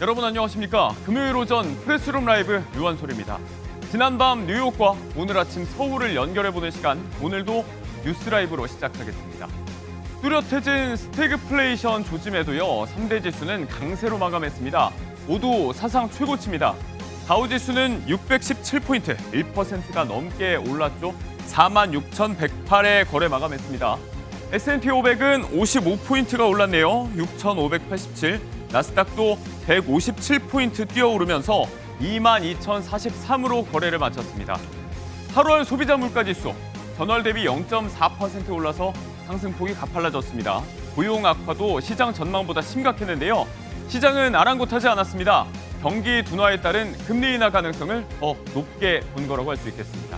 여러분 안녕하십니까? 금요일 오전 프레스룸 라이브 유한솔입니다. 지난밤 뉴욕과 오늘 아침 서울을 연결해보는 시간, 오늘도 뉴스 라이브로 시작하겠습니다. 뚜렷해진 스태그플레이션 조짐에도요, 3대 지수는 강세로 마감했습니다. 모두 사상 최고치입니다. 다우지수는 617포인트, 1%가 넘게 올랐죠. 46,108에 거래 마감했습니다. S&P 500은 55포인트가 올랐네요. 6,587. 나스닥도 157포인트 뛰어오르면서 22,043으로 거래를 마쳤습니다. 8월 소비자 물가지수 전월 대비 0.4% 올라서 상승폭이 가팔라졌습니다. 고용 악화도 시장 전망보다 심각했는데요. 시장은 아랑곳하지 않았습니다. 경기 둔화에 따른 금리 인하 가능성을 더 높게 본 거라고 할 수 있겠습니다.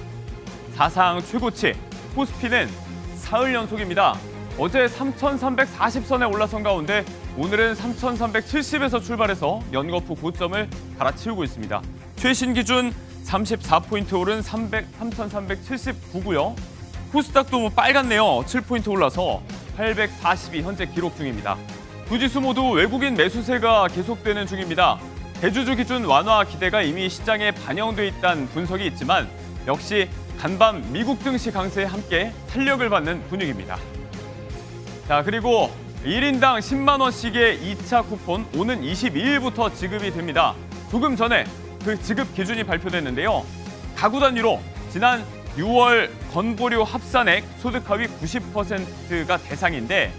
사상 최고치 코스피는 사흘 연속입니다. 어제 3,340선에 올라선 가운데 오늘은 3,370에서 출발해서 연거푸 고점을 갈아치우고 있습니다. 최신 기준 34포인트 오른 3,379고요. 코스닥도 빨갛네요. 7포인트 올라서 842 현재 기록 중입니다. 두 지수 모두 외국인 매수세가 계속되는 중입니다. 대주주 기준 완화 기대가 이미 시장에 반영돼 있다는 분석이 있지만 역시 간밤 미국 증시 강세에 함께 탄력을 받는 분위기입니다. 자, 그리고 1인당 10만 원씩의 2차 쿠폰 오는 22일부터 지급이 됩니다. 조금 전에 그 지급 기준이 발표됐는데요. 가구 단위로 지난 6월 건보료 합산액 소득 하위 90%가 대상인데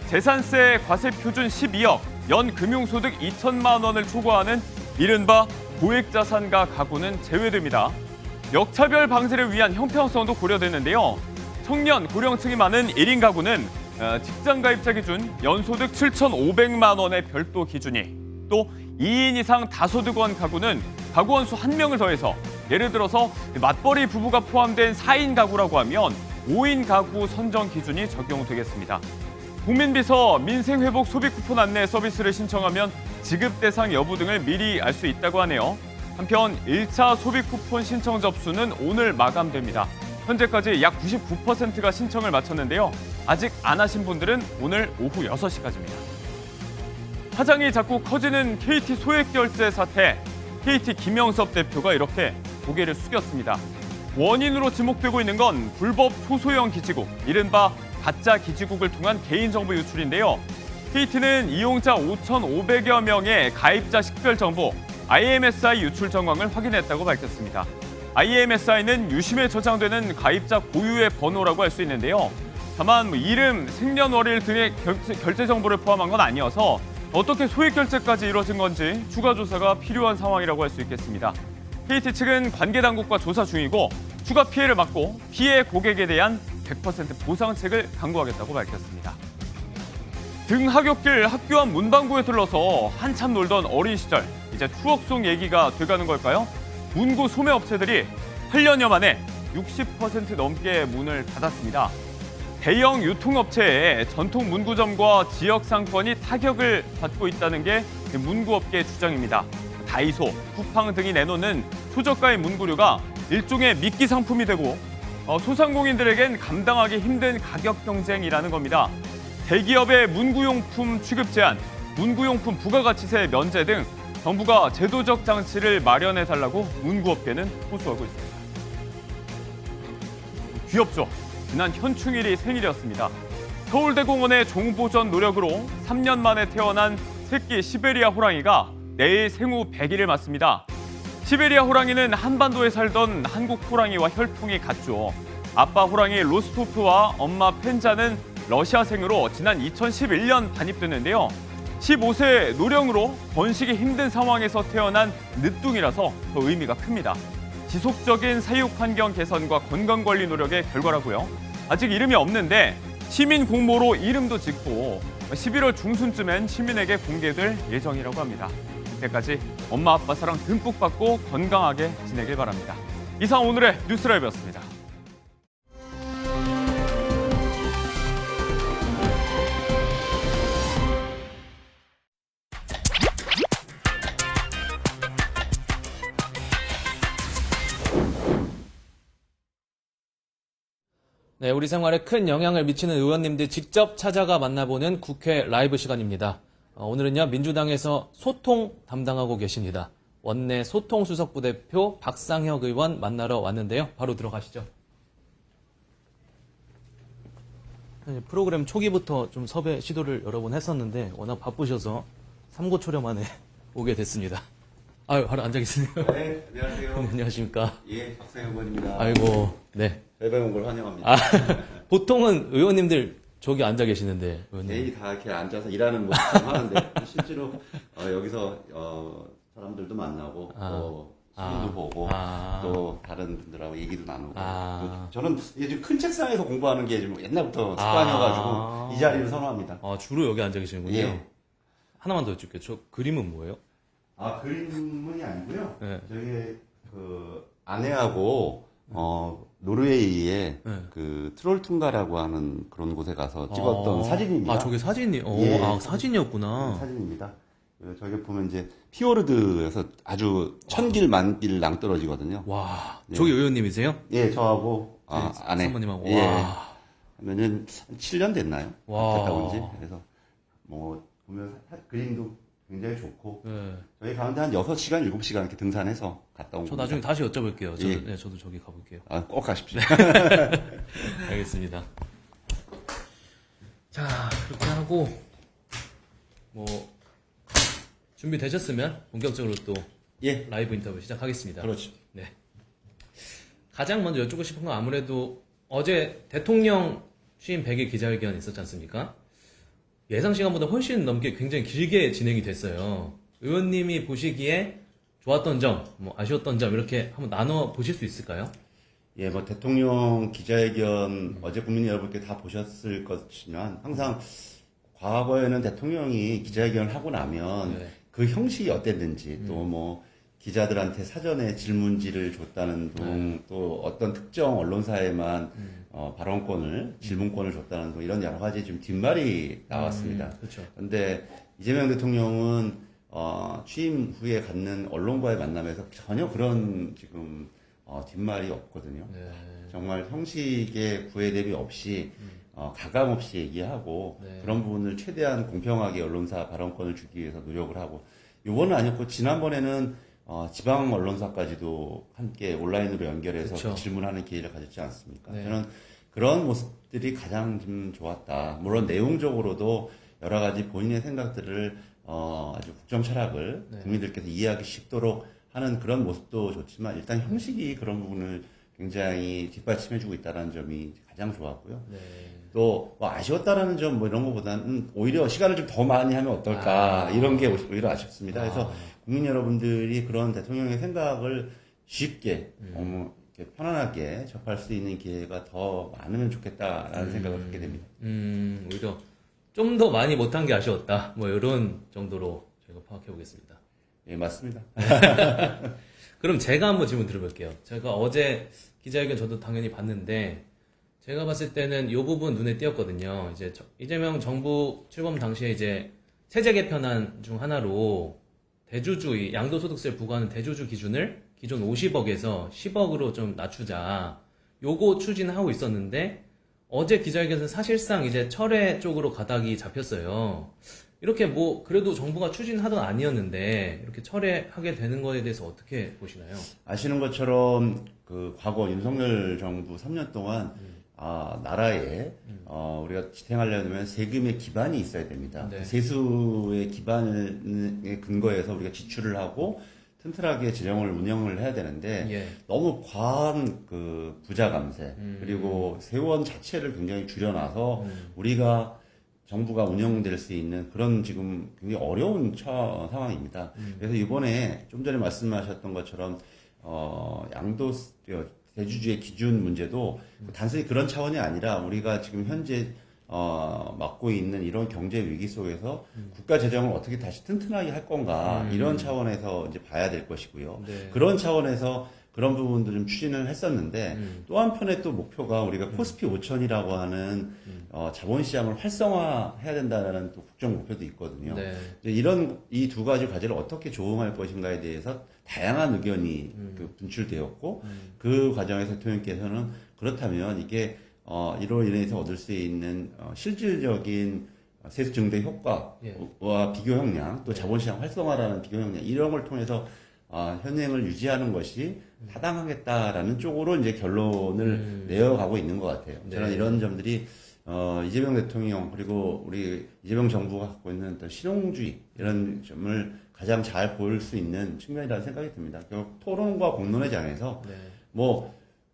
재산세 과세 표준 12억, 연 금융소득 2천만 원을 초과하는 이른바 고액자산가 가구는 제외됩니다. 역차별 방지를 위한 형평성도 고려되는데요. 청년, 고령층이 많은 1인 가구는 직장 가입자 기준 연소득 7,500만 원의 별도 기준이, 또 2인 이상 다소득원 가구는 가구원 수 1명을 더해서 예를 들어서 맞벌이 부부가 포함된 4인 가구라고 하면 5인 가구 선정 기준이 적용되겠습니다. 국민비서 민생회복 소비 쿠폰 안내 서비스를 신청하면 지급 대상 여부 등을 미리 알 수 있다고 하네요. 한편 1차 소비 쿠폰 신청 접수는 오늘 마감됩니다. 현재까지 약 99%가 신청을 마쳤는데요. 아직 안 하신 분들은 오늘 오후 6시까지입니다. 파장이 자꾸 커지는 KT 소액결제 사태. KT 김영섭 대표가 이렇게 고개를 숙였습니다. 원인으로 지목되고 있는 건 불법 초소형 기지국, 이른바 가짜 기지국을 통한 개인정보 유출인데요. KT는 이용자 5,500여 명의 가입자 식별 정보, IMSI 유출 정황을 확인했다고 밝혔습니다. IMSI는 유심에 저장되는 가입자 고유의 번호라고 할 수 있는데요. 다만 이름, 생년월일 등의 결제 정보를 포함한 건 아니어서 어떻게 소액 결제까지 이루어진 건지 추가 조사가 필요한 상황이라고 할 수 있겠습니다. KT 측은 관계 당국과 조사 중이고 추가 피해를 막고 피해 고객에 대한 100% 보상책을 강구하겠다고 밝혔습니다. 등하굣길 학교 앞 문방구에 들러서 한참 놀던 어린 시절, 이제 추억 속 얘기가 돼가는 걸까요? 문구 소매 업체들이 8년여 만에 60% 넘게 문을 닫았습니다. 대형 유통업체의 전통 문구점과 지역 상권이 타격을 받고 있다는 게 문구업계의 주장입니다. 다이소, 쿠팡 등이 내놓는 초저가의 문구류가 일종의 미끼 상품이 되고 소상공인들에겐 감당하기 힘든 가격 경쟁이라는 겁니다. 대기업의 문구용품 취급 제한, 문구용품 부가가치세 면제 등 정부가 제도적 장치를 마련해달라고 문구업계는 호소하고 있습니다. 귀엽죠? 지난 현충일이 생일이었습니다. 서울대공원의 종보전 노력으로 3년 만에 태어난 새끼 시베리아 호랑이가 내일 생후 100일을 맞습니다. 시베리아 호랑이는 한반도에 살던 한국 호랑이와 혈통이 같죠. 아빠 호랑이 로스토프와 엄마 펜자는 러시아생으로 지난 2011년 반입됐는데요. 15세 노령으로 번식이 힘든 상황에서 태어난 늦둥이라서 더 의미가 큽니다. 지속적인 사육 환경 개선과 건강관리 노력의 결과라고요. 아직 이름이 없는데 시민 공모로 이름도 짓고 11월 중순쯤엔 시민에게 공개될 예정이라고 합니다. 그때까지 엄마 아빠 사랑 듬뿍 받고 건강하게 지내길 바랍니다. 이상 오늘의 뉴스라이브였습니다. 네, 우리 생활에 큰 영향을 미치는 의원님들 직접 찾아가 만나보는 국회 라이브 시간입니다. 오늘은요, 민주당에서 소통 담당하고 계십니다. 원내 소통수석부대표 박상혁 의원 만나러 왔는데요. 바로 들어가시죠. 프로그램 초기부터 좀 섭외 시도를 여러 번 했었는데 워낙 바쁘셔서 삼고초려 만에 오게 됐습니다. 아유, 바로 앉아 계시네요. 네, 안녕하세요. 안녕하십니까. 예, 박상현 의원입니다. 아이고, 네. 저희가 온 걸 환영합니다. 보통은 의원님들 저기 앉아 계시는데, 의원님. 개인이 다 이렇게 앉아서 일하는 모습을 하는데, 실제로, 여기서, 사람들도 만나고, 또, 시민도 보고, 또, 다른 분들하고 얘기도 나누고. 또 저는 요즘 큰 책상에서 공부하는 게 좀 옛날부터 습관이어가지고, 이 자리를 선호합니다. 주로 여기 앉아 계시는군요. 예. 하나만 더 여쭐게요. 저 그림은 뭐예요? 그림이 아니고요. 네. 저희, 아내하고, 노르웨이에 트롤퉁가라고 하는 그런 곳에 가서 찍었던 사진입니다. 저게 사진이, 예. 사진이었구나. 사진입니다. 저기 보면 이제 피오르드에서 아주 천길 만길 낭떠러지거든요. 와, 네. 저기 의원님이세요? 예, 저하고 아내. 사모님하고. 예. 와. 한 7년 됐나요? 와. 됐다 온지. 그래서 뭐 보면 그림도 굉장히 좋고 네. 저희 가운데 한 6시간, 7시간 이렇게 등산해서 갔다 온 저 겁니다. 나중에 다시 여쭤볼게요. 예. 저도 저기 가볼게요. 꼭 가십시오. 알겠습니다. 자, 그렇게 하고, 준비되셨으면 본격적으로 또 예. 라이브 인터뷰 시작하겠습니다. 그렇죠. 네. 가장 먼저 여쭙고 싶은 건 아무래도 어제 대통령 취임 100일 기자회견 있었지 않습니까? 예상 시간보다 훨씬 넘게 굉장히 길게 진행이 됐어요. 의원님이 보시기에 좋았던 점, 아쉬웠던 점 이렇게 한번 나눠 보실 수 있을까요? 예, 대통령 기자회견 어제 국민 여러분께 다 보셨을 것이지만 항상 과거에는 대통령이 기자회견을 하고 나면 네. 그 형식이 어땠는지 또 기자들한테 사전에 질문지를 줬다는 등 또 어떤 특정 언론사에만 발언권을 질문권을 줬다는 등 이런 여러 가지 좀 뒷말이 나왔습니다. 그렇죠. 그런데 이재명 대통령은 취임 후에 갖는 언론과의 만남에서 전혀 그런 지금 뒷말이 없거든요. 네. 정말 형식에 구애됨이 없이 가감 없이 얘기하고 네. 그런 부분을 최대한 공평하게 언론사 발언권을 주기 위해서 노력을 하고 이번은 아니었고 지난번에는 지방 언론사까지도 함께 온라인으로 연결해서 그쵸. 질문하는 기회를 가졌지 않습니까? 네. 저는 그런 모습들이 가장 좀 좋았다. 물론 내용적으로도 여러 가지 본인의 생각들을 아주 국정 철학을 네. 국민들께서 이해하기 쉽도록 하는 그런 모습도 좋지만 일단 형식이 그런 부분을 굉장히 뒷받침해주고 있다는 점이 가장 좋았고요. 네. 또 아쉬웠다라는 점 이런 것보다는 오히려 시간을 좀 더 많이 하면 어떨까 이런 게 오히려 아쉽습니다. 그래서 국민 여러분들이 그런 대통령의 생각을 쉽게 이렇게 편안하게 접할 수 있는 기회가 더 많으면 좋겠다라는 생각을 갖게 됩니다. 오히려 좀 더 많이 못한 게 아쉬웠다. 이런 정도로 저희가 파악해 보겠습니다. 예, 맞습니다. 그럼 제가 한번 질문 드려볼게요. 제가 어제 기자회견 저도 당연히 봤는데, 제가 봤을 때는 이 부분 눈에 띄었거든요. 이제 이재명 정부 출범 당시에 이제 세제 개편안 중 하나로 대주주, 양도소득세를 부과하는 대주주 기준을 기존 50억에서 10억으로 좀 낮추자. 요거 추진하고 있었는데, 어제 기자회견에서 사실상 이제 철회 쪽으로 가닥이 잡혔어요. 이렇게 그래도 정부가 추진하던 아니었는데, 이렇게 철회하게 되는 거에 대해서 어떻게 보시나요? 아시는 것처럼 과거 윤석열 정부 3년 동안 나라에 우리가 지탱하려면 세금의 기반이 있어야 됩니다. 네. 그 세수의 기반에 근거해서 우리가 지출을 하고 튼튼하게 재정을 운영을 해야 되는데 예. 너무 과한 부자 감세 그리고 세원 자체를 굉장히 줄여놔서 우리가 정부가 운영될 수 있는 그런 지금 굉장히 어려운 상황입니다. 그래서 이번에 좀 전에 말씀하셨던 것처럼 대주주의 기준 문제도 단순히 그런 차원이 아니라 우리가 지금 현재 맡고 있는 이런 경제 위기 속에서 국가 재정을 어떻게 다시 튼튼하게 할 건가 이런 차원에서 이제 봐야 될 것이고요. 네. 그런 차원에서 그런 부분도 좀 추진을 했었는데 또 한편에 또 목표가 우리가 코스피 5천이라고 하는 자본시장을 활성화해야 된다는 또 국정 목표도 있거든요. 네. 이런 이 두 가지 과제를 어떻게 조응할 것인가에 대해서 다양한 의견이 분출되었고 그 과정에서 대통령께서는 그렇다면 이게 이로 인해서 얻을 수 있는 실질적인 세수 증대 효과와 비교 역량, 또 자본시장 활성화라는 비교 역량 이런 걸 통해서 현행을 유지하는 것이 타당하겠다라는 쪽으로 이제 결론을 내어가고 있는 것 같아요. 저는 네. 이런 점들이 이재명 대통령 그리고 우리 이재명 정부가 갖고 있는 어떤 실용주의 이런 점을 가장 잘 보일 수 있는 측면이라는 생각이 듭니다. 결국 토론과 공론의 장에서 네.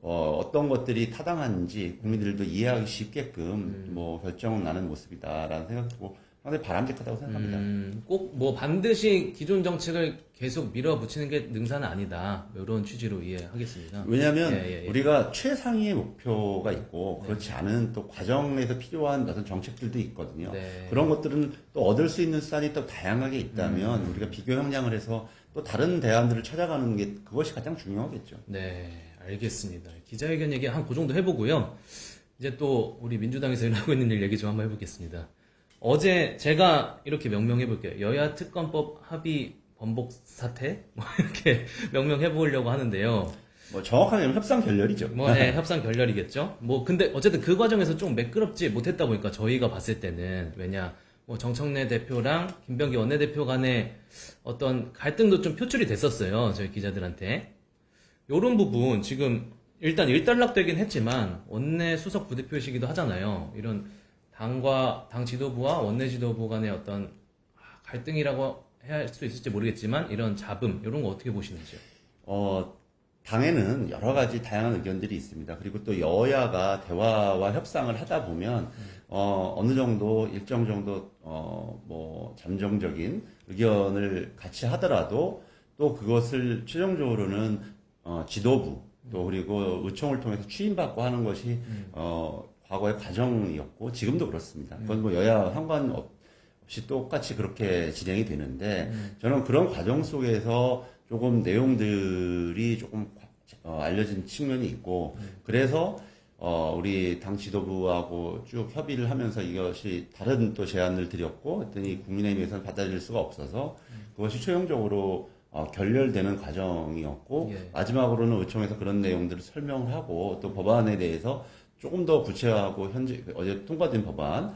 어떤 것들이 타당한지 국민들도 이해하기 쉽게끔 결정을 나는 모습이다라는 생각이 들고 상당히 바람직하다고 생각합니다. 꼭 뭐 반드시 기존 정책을 계속 밀어붙이는 게 능사는 아니다. 이런 취지로 이해하겠습니다. 왜냐하면 예. 우리가 최상위의 목표가 있고 그렇지 않은 또 과정에서 필요한 어떤 정책들도 있거든요. 네. 그런 것들은 또 얻을 수 있는 수단이 또 다양하게 있다면 우리가 비교 형량을 해서 또 다른 대안들을 찾아가는 게 그것이 가장 중요하겠죠. 네, 알겠습니다. 기자회견 얘기 한 그 정도 해보고요. 이제 또 우리 민주당에서 일하고 있는 일 얘기 좀 한번 해보겠습니다. 어제 제가 이렇게 명명해볼게요. 여야 특검법 합의 번복 사태? 이렇게 명명해보려고 하는데요. 정확하게 하면 협상 결렬이죠. 네, 협상 결렬이겠죠. 근데 어쨌든 그 과정에서 좀 매끄럽지 못했다 보니까 저희가 봤을 때는 왜냐, 정청래 대표랑 김병기 원내대표 간의 어떤 갈등도 좀 표출이 됐었어요. 저희 기자들한테. 요런 부분 지금 일단 일단락되긴 했지만 원내 수석 부대표이시기도 하잖아요. 이런 당 지도부와 원내 지도부 간의 어떤 갈등이라고 해야 할 수 있을지 모르겠지만 이런 잡음 이런 거 어떻게 보시는지요? 당에는 여러 가지 다양한 의견들이 있습니다. 그리고 또 여야가 대화와 협상을 하다 보면 어느 정도 일정 정도 잠정적인 의견을 같이 하더라도 또 그것을 최종적으로는 지도부 또 그리고 의총을 통해서 추인받고 하는 것이 과거의 과정이었고 지금도 그렇습니다. 그건 여야 상관없이 똑같이 그렇게 진행이 되는데 저는 그런 과정 속에서 조금 내용들이 조금 알려진 측면이 있고 그래서 우리 당 지도부하고 쭉 협의를 하면서 이것이 다른 또 제안을 드렸고 했더니 국민의힘에서는 받아들일 수가 없어서 그것이 최종적으로 결렬되는 과정이었고 예. 마지막으로는 의총에서 그런 내용들을 설명을 하고 또 법안에 대해서 조금 더 구체화하고 현재 어제 통과된 법안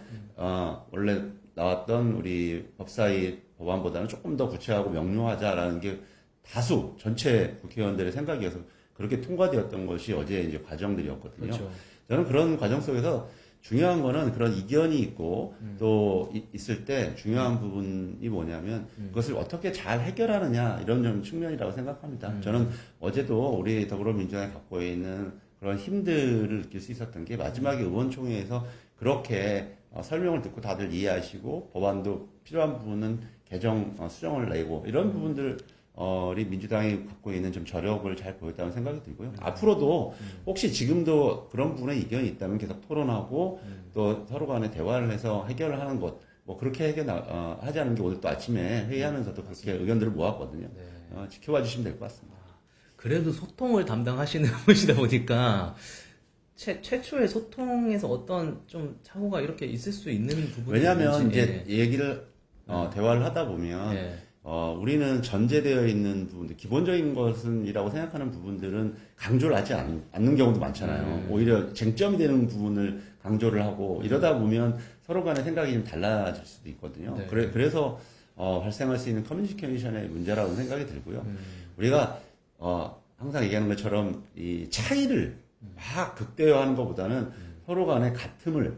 원래 나왔던 우리 법사위 법안보다는 조금 더 구체화하고 명료하자라는 게 다수 전체 국회의원들의 생각이어서 그렇게 통과되었던 것이 어제 이제 과정들이었거든요. 그렇죠. 저는 그런 과정 속에서 중요한 거는 그런 이견이 있고 또 있을 때 중요한 부분이 뭐냐면 그것을 어떻게 잘 해결하느냐 이런 좀 측면이라고 생각합니다. 저는 어제도 우리 더불어민주당이 갖고 있는 그런 힘들을 느낄 수 있었던 게 마지막에 의원총회에서 그렇게 설명을 듣고 다들 이해하시고 법안도 필요한 부분은 개정 수정을 내고 이런 부분들 우리 민주당이 갖고 있는 좀 저력을 잘 보였다는 생각이 들고요. 앞으로도 혹시 지금도 그런 부분에 이견이 있다면 계속 토론하고 또 서로 간에 대화를 해서 해결을 하는 것, 그렇게 하자는 게 오늘 또 아침에 회의하면서도 그렇게 의견들을 모았거든요. 네. 지켜봐 주시면 될 것 같습니다. 그래도 소통을 담당하시는 분이다 보니까 최초의 소통에서 어떤 좀 착오가 이렇게 있을 수 있는 부분이 왜냐하면 있는지, 이제 얘기를 대화를 하다 보면 예. 우리는 전제되어 있는 부분들, 기본적인 것은이라고 생각하는 부분들은 강조를 하지 않는 경우도 많잖아요. 오히려 쟁점이 되는 부분을 강조를 하고 이러다 보면 서로 간의 생각이 좀 달라질 수도 있거든요. 네. 그래서 발생할 수 있는 커뮤니케이션의 문제라고 생각이 들고요. 우리가 항상 얘기하는 것처럼 이 차이를 막 극대화하는 것보다는 서로 간의 같음을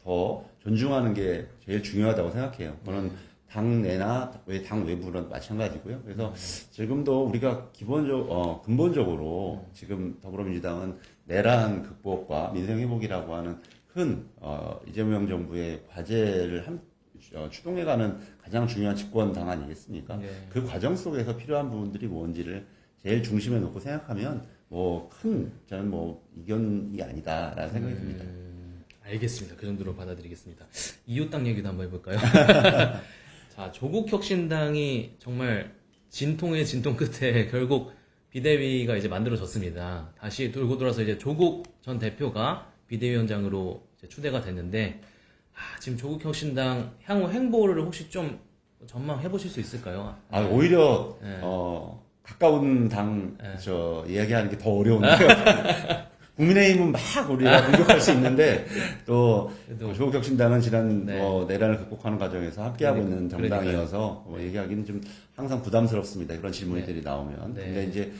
더 존중하는 게 제일 중요하다고 생각해요. 저는 당 내나 당 외부는 마찬가지고요. 그래서 지금도 우리가 근본적으로 지금 더불어민주당은 내란 극복과 민생 회복이라고 하는 큰 이재명 정부의 과제를 추동해가는 가장 중요한 집권 당 아니겠습니까? 네. 그 과정 속에서 필요한 부분들이 뭔지를 제일 중심에 놓고 생각하면 저는 이견이 아니다라는 생각이 듭니다. 알겠습니다. 그 정도로 받아들이겠습니다. 이웃당 얘기도 한번 해볼까요? 자, 조국혁신당이 정말 진통의 진통 끝에 결국 비대위가 이제 만들어졌습니다. 다시 돌고 돌아서 이제 조국 전 대표가 비대위원장으로 이제 추대가 됐는데, 지금 조국혁신당 향후 행보를 혹시 좀 전망해 보실 수 있을까요? 오히려 네. 가까운 당 이야기하는 게 더 어려운데요. 국민의힘은 막 우리가 공격할 수 있는데 또 그래도- 조국혁신당은 지난 네. 내란을 극복하는 과정에서 함께하고 있는 그러니까요. 정당이어서 뭐 얘기하기는 좀 항상 부담스럽습니다. 그런 질문들이 나오면. 네. 근데 이제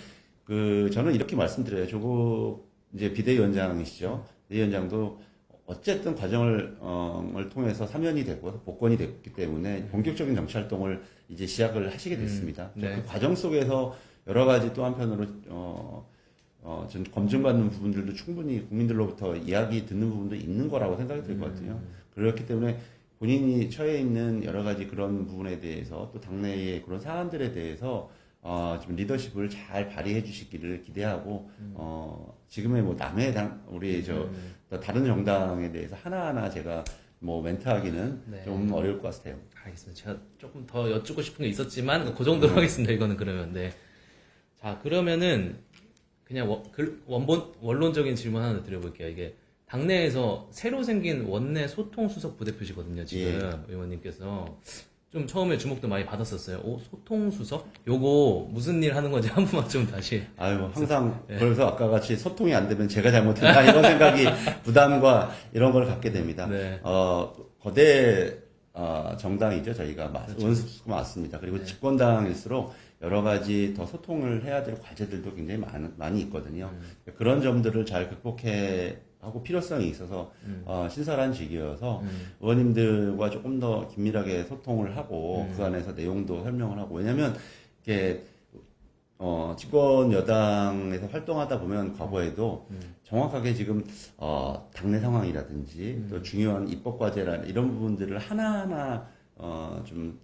저는 이렇게 말씀드려요. 조국 이제 비대위원장이시죠. 비대위원장도 어쨌든 과정을 통해서 사면이 되고 복권이 됐기 때문에 본격적인 정치 활동을 이제 시작을 하시게 됐습니다. 네. 그 과정 속에서 여러 가지 또 한편으로 전 검증받는 부분들도 충분히 국민들로부터 이야기 듣는 부분도 있는 거라고 생각이 들거든요. 그렇기 때문에 본인이 처해 있는 여러 가지 그런 부분에 대해서 또 당내의 그런 사안들에 대해서 좀 리더십을 잘 발휘해 주시기를 기대하고 지금의 뭐 남의 우리 또 다른 정당에 대해서 하나하나 제가 뭐 멘트하기는 네. 좀 어려울 것 같아요. 알겠습니다. 제가 조금 더 여쭙고 싶은 게 있었지만 그 정도로 하겠습니다. 이거는 그러면 네. 자 그러면은 그냥 원론적인 질문 하나 드려볼게요. 이게 당내에서 새로 생긴 원내 소통수석 부대표시거든요. 지금 의원님께서 좀 처음에 주목도 많이 받았었어요. 소통수석? 요거 무슨 일 하는 건지 한 번만 좀 다시. 아유, 항상, 그래서 아까 같이 소통이 안 되면 제가 잘못했나, 이런 생각이, 부담과 이런 걸 갖게 됩니다. 네. 거대, 정당이죠, 저희가. 원수가 맞습니다. 그리고 집권당일수록 여러 가지 더 소통을 해야 될 과제들도 굉장히 많이 있거든요. 그런 점들을 잘 하고 필요성이 있어서 신설한 직이어서 의원님들과 조금 더 긴밀하게 소통을 하고 그 안에서 내용도 설명을 하고 왜냐하면 이게 집권 여당에서 활동하다 보면 과거에도 정확하게 지금 당내 상황이라든지 또 중요한 입법 과제라 이런 부분들을 하나하나 좀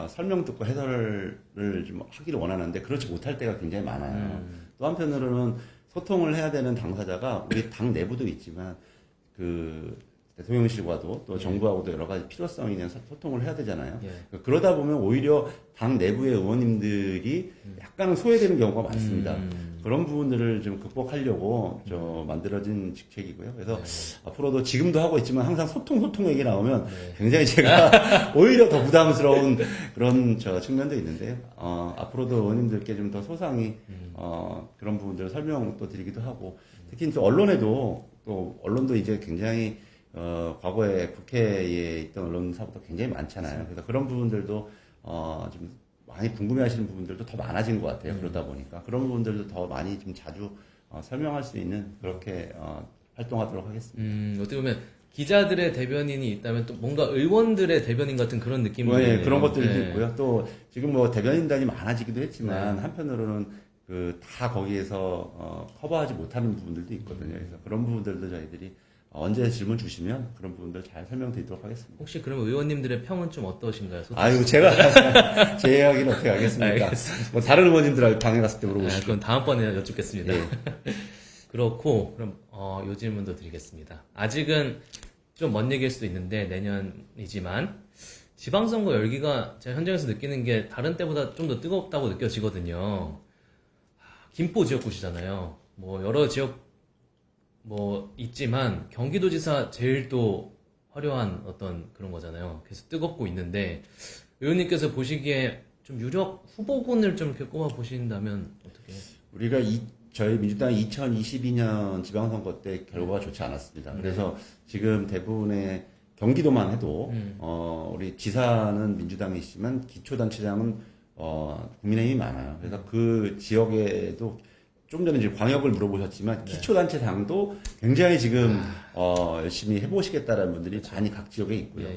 설명 듣고 해설을 좀 하기를 원하는데 그렇지 못할 때가 굉장히 많아요. 또 한편으로는 소통을 해야 되는 당사자가 우리 당 내부도 있지만 그 대통령실과도 또 정부하고도 여러 가지 필요성 있는 소통을 해야 되잖아요. 예. 그러다 보면 오히려 당 내부의 의원님들이 약간은 소외되는 경우가 많습니다. 그런 부분들을 좀 극복하려고 만들어진 직책이고요. 그래서 앞으로도 지금도 하고 있지만 항상 소통 얘기 나오면 굉장히 제가 오히려 더 부담스러운 그런 측면도 있는데 앞으로도 의원님들께 좀 더 소상히 그런 부분들을 설명도 드리기도 하고 특히 또 언론도 이제 굉장히 과거에 국회에 있던 언론사보다 굉장히 많잖아요. 그래서 그런 부분들도 좀 많이 궁금해하시는 부분들도 더 많아진 것 같아요. 그러다 보니까 그런 부분들도 더 많이 좀 자주 설명할 수 있는 그렇게 활동하도록 하겠습니다. 어떻게 보면 기자들의 대변인이 있다면 또 뭔가 의원들의 대변인 같은 그런 느낌이 네, 그런 것들도 있고요. 또 지금 뭐 대변인단이 많아지기도 했지만 한편으로는 다 거기에서 커버하지 못하는 부분들도 있거든요. 그래서 그런 부분들도 저희들이 언제 질문 주시면 그런 부분들 잘 설명드리도록 하겠습니다. 혹시 그러면 의원님들의 평은 좀 어떠신가요? 아유, 제가 제 이야기는 어떻게 하겠습니까? 알겠습니다. 뭐 다른 의원님들 방에 갔을 때 물어보시죠. 그건 다음번에 여쭙겠습니다. 네. 그렇고 그럼 요 질문도 드리겠습니다. 아직은 좀 먼 얘기일 수도 있는데 내년이지만 지방선거 열기가 제가 현장에서 느끼는 게 다른 때보다 좀 더 뜨겁다고 느껴지거든요. 김포 지역구시잖아요. 뭐 여러 지역 뭐 있지만 경기도지사 제일 또 화려한 어떤 그런 거잖아요. 계속 뜨겁고 있는데 의원님께서 보시기에 좀 유력 후보군을 좀 이렇게 꼽아 보신다면 어떻게? 우리가 저희 민주당이 2022년 지방선거 때 결과가 좋지 않았습니다. 그래서 지금 대부분의 경기도만 해도 우리 지사는 민주당이시지만 기초단체장은 국민의힘이 많아요. 그래서 그 지역에도 좀 전에 이제 광역을 물어보셨지만 기초단체장도 굉장히 지금 열심히 해보시겠다라는 분들이 많이 각 지역에 있고요.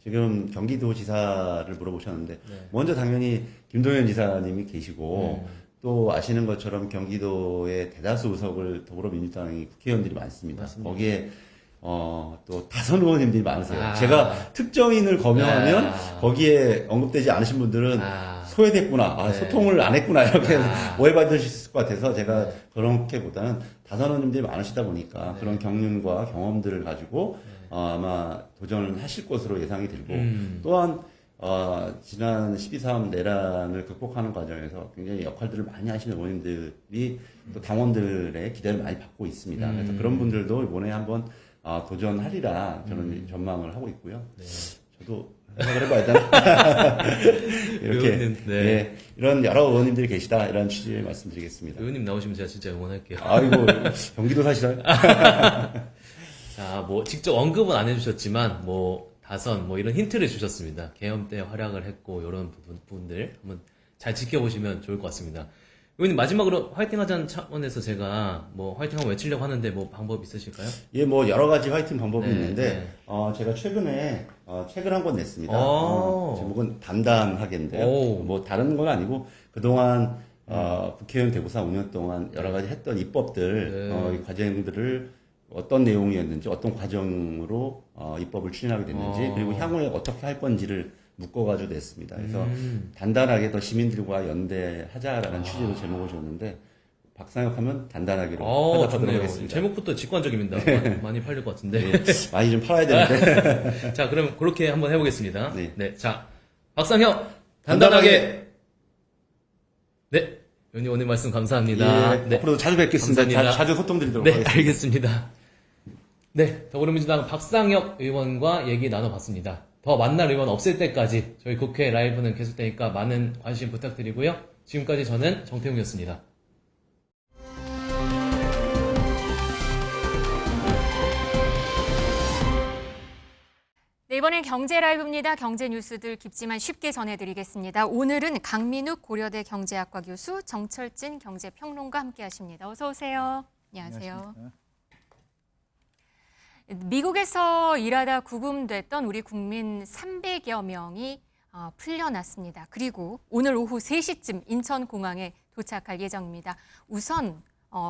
지금 경기도지사를 물어보셨는데 먼저 당연히 김동연 지사님이 계시고 또 아시는 것처럼 경기도의 대다수 의석을 더불어민주당이 국회의원들이 많습니다. 거기에 또 다선 의원님들이 많으세요. 제가 특정인을 거명하면 거기에 언급되지 않으신 분들은 소외됐구나, 소통을 안 했구나 이렇게 오해받으실 것 같아서 제가 그렇게보다는 다선 의원님들이 많으시다 보니까 그런 경륜과 경험들을 가지고 아마 도전을 하실 것으로 예상이 들고 또한 지난 12.3 내란을 극복하는 과정에서 굉장히 역할들을 많이 하시는 의원님들이 또 당원들의 기대를 많이 받고 있습니다. 그래서 그런 분들도 이번에 한번 도전하리라 저는 전망을 하고 있고요. 저도 생각을 해봐야 되나? 이렇게 의원님, 네. 예, 이런 여러 의원님들이 계시다 이런 취지의 말씀드리겠습니다. 의원님 나오시면 제가 진짜 응원할게요. 아이고 경기도 사시나요? 자, 뭐 직접 언급은 안 해주셨지만 뭐 다선 뭐 이런 힌트를 주셨습니다. 계엄 때 활약을 했고 이런 부분들 한번 잘 지켜보시면 좋을 것 같습니다. 의원님 마지막으로 화이팅하자는 차원에서 제가 뭐 화이팅하고 외치려고 하는데 뭐 방법 있으실까요? 예, 뭐 여러 가지 화이팅 방법이 네, 있는데 네. 제가 최근에 책을 한 권 냈습니다. 오. 제목은 단단하게인데요. 오. 뭐 다른 건 아니고 그동안 국회의원 대구사 5년 동안 여러 가지 했던 입법들, 네. 이 과정들을 어떤 내용이었는지, 어떤 과정으로 입법을 추진하게 됐는지, 그리고 향후에 어떻게 할 건지를 묶어가지고 냈습니다. 그래서 단단하게 더 시민들과 연대하자라는 취지로 제목을 줬는데 박상혁 하면 단단하기로 하도록 좋네요. 하겠습니다. 제목부터 직관적입니다. 많이 팔릴 것 같은데. 네, 많이 좀 팔아야 되는데. 자, 그럼 그렇게 한번 해보겠습니다. 네. 네. 자, 박상혁 단단하게. 네. 의원님 오늘 말씀 감사합니다. 예, 네. 앞으로도 자주 뵙겠습니다. 감사합니다. 자주 소통드리도록 네, 하겠습니다. 알겠습니다. 네, 더불어민주당 박상혁 의원과 얘기 나눠봤습니다. 더 만날 의원 없을 때까지 저희 국회 라이브는 계속되니까 많은 관심 부탁드리고요. 지금까지 저는 정태웅이었습니다. 네, 이번엔 경제 라이브입니다. 경제 뉴스들 깊지만 쉽게 전해드리겠습니다. 오늘은 강민욱 고려대 경제학과 교수, 정철진 경제평론가 함께하십니다. 어서 오세요. 안녕하세요. 안녕하십니까. 미국에서 일하다 구금됐던 우리 국민 300여 명이 풀려났습니다. 그리고 오늘 오후 3시쯤 인천공항에 도착할 예정입니다. 우선